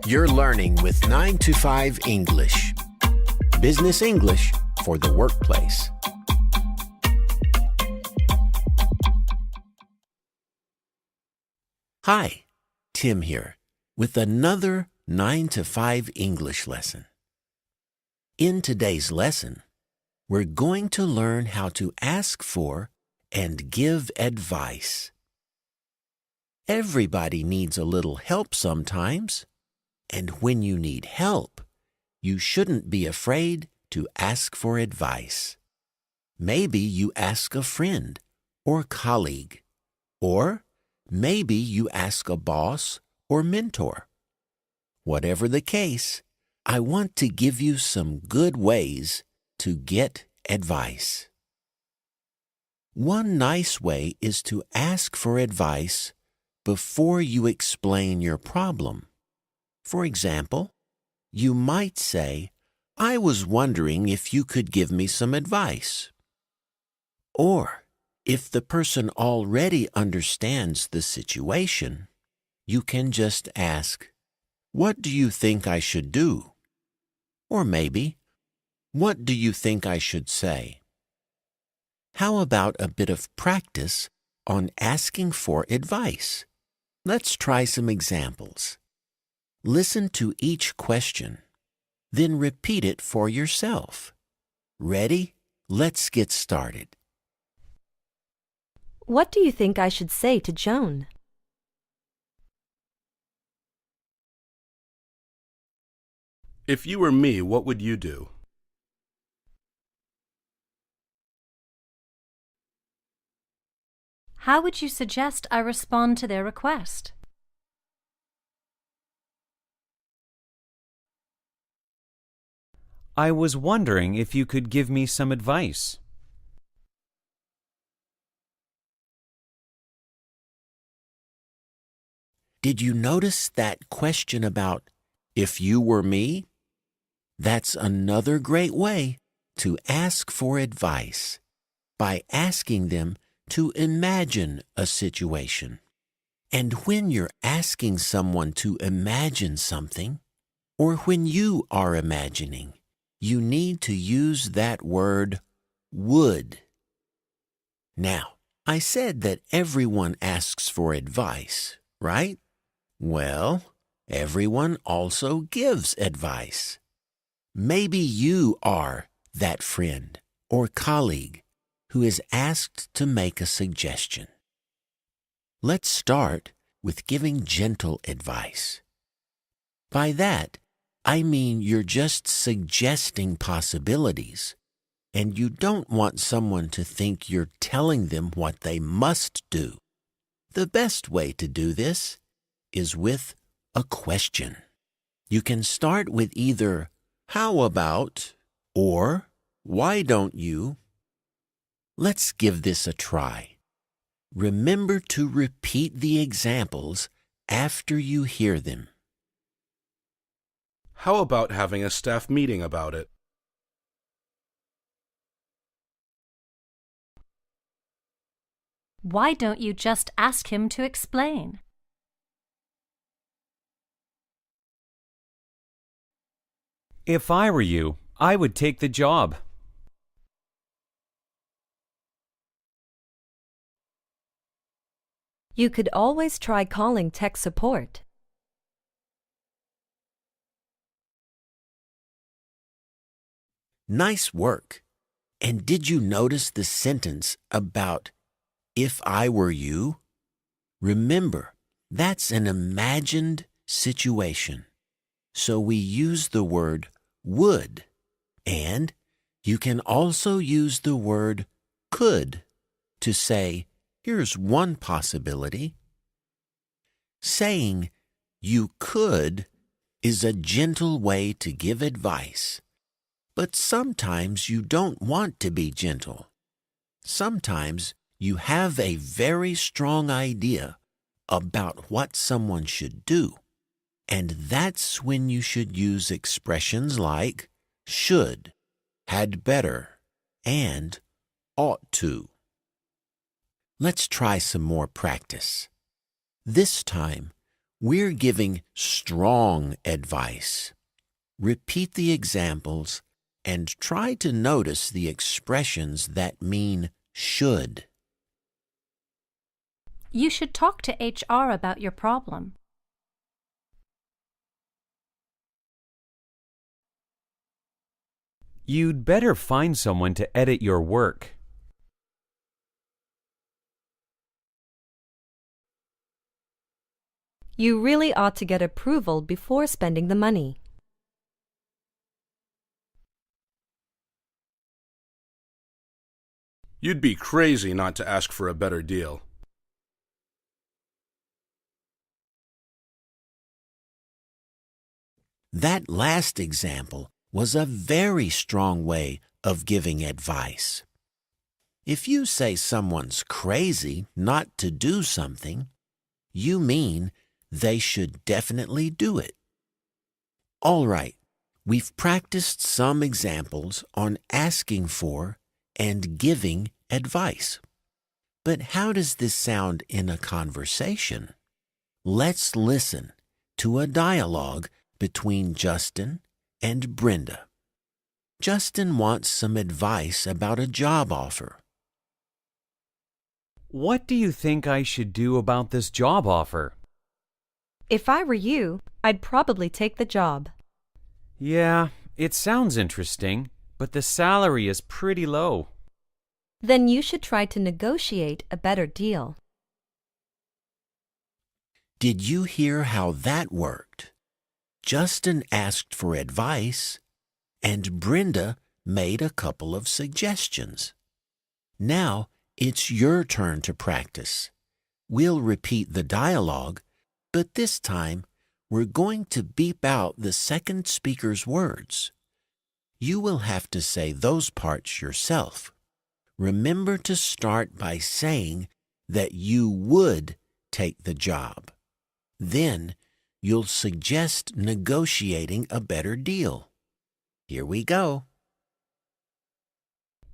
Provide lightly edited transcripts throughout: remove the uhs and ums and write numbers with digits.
You're learning with 9 to 5 English. Business English for the workplace. Hi, Tim here with another 9 to 5 English lesson. In today's lesson, we're going to learn how to ask for and give advice. Everybody needs a little help sometimes, and when you need help, you shouldn't be afraid to ask for advice. Maybe you ask a friend or colleague, or maybe you ask a boss or mentor. Whatever the case, I want to give you some good ways to get advice. One nice way is to ask for advice before you explain your problem. For example, you might say, "I was wondering if you could give me some advice." Or, if the person already understands the situation, you can just ask, "What do you think I should do?" Or maybe, "What do you think I should say?" How about a bit of practice on asking for advice? Let's try some examples. Listen to each question, then repeat it for yourself. Ready? Let's get started. What do you think I should say to Joan? If you were me, what would you do? How would you suggest I respond to their request? I was wondering if you could give me some advice. Did you notice that question about if you were me? That's another great way to ask for advice, by asking them to imagine a situation. And when you're asking someone to imagine something, or when you are imagining, you need to use that word would. Now, I said that everyone asks for advice, right? Well, everyone also gives advice. Maybe you are that friend or colleague who is asked to make a suggestion. Let's start with giving gentle advice. By that, I mean you're just suggesting possibilities, and you don't want someone to think you're telling them what they must do. The best way to do this is with a question. You can start with either "How about?" or "Why don't you?" Let's give this a try. Remember to repeat the examples after you hear them. How about having a staff meeting about it? Why don't you just ask him to explain? If I were you, I would take the job. You could always try calling tech support. Nice work. And did you notice the sentence about "if I were you"? Remember, that's an imagined situation. So we use the word would, and you can also use the word could to say, "Here's one possibility." Saying "you could" is a gentle way to give advice. But sometimes you don't want to be gentle. Sometimes you have a very strong idea about what someone should do. And that's when you should use expressions like should, had better, and ought to. Let's try some more practice. This time, We're giving strong advice. Repeat the examples and try to notice the expressions that mean should. You should talk to HR about your problem. You'd better find someone to edit your work. You really ought to get approval before spending the money. You'd be crazy not to ask for a better deal. That last example was a very strong way of giving advice. If you say someone's crazy not to do something, you mean they should definitely do it. All right, we've practiced some examples on asking for and giving advice. But how does this sound in a conversation? Let's listen to a dialogue between Justin and Brenda. Justin wants some advice about a job offer. What do you think I should do about this job offer? If I were you, I'd probably take the job. Yeah, it sounds interesting, but the salary is pretty low. Then you should try to negotiate a better deal. Did you hear how that worked? Justin asked for advice, and Brenda made a couple of suggestions. Now it's your turn to practice. We'll repeat the dialogue, but this time we're going to beep out the second speaker's words. You will have to say those parts yourself. Remember to start by saying that you would take the job. Then you'll suggest negotiating a better deal. Here we go.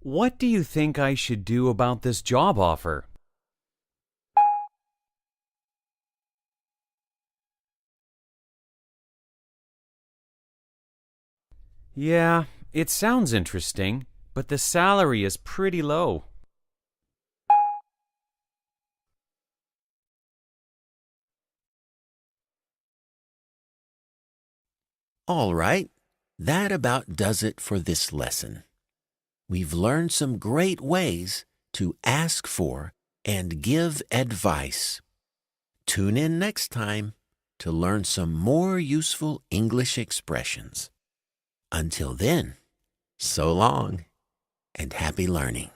What do you think I should do about this job offer? Yeah, it sounds interesting, but the salary is pretty low. All right, that about does it for this lesson. We've learned some great ways to ask for and give advice. Tune in next time to learn some more useful English expressions. Until then, so long and happy learning.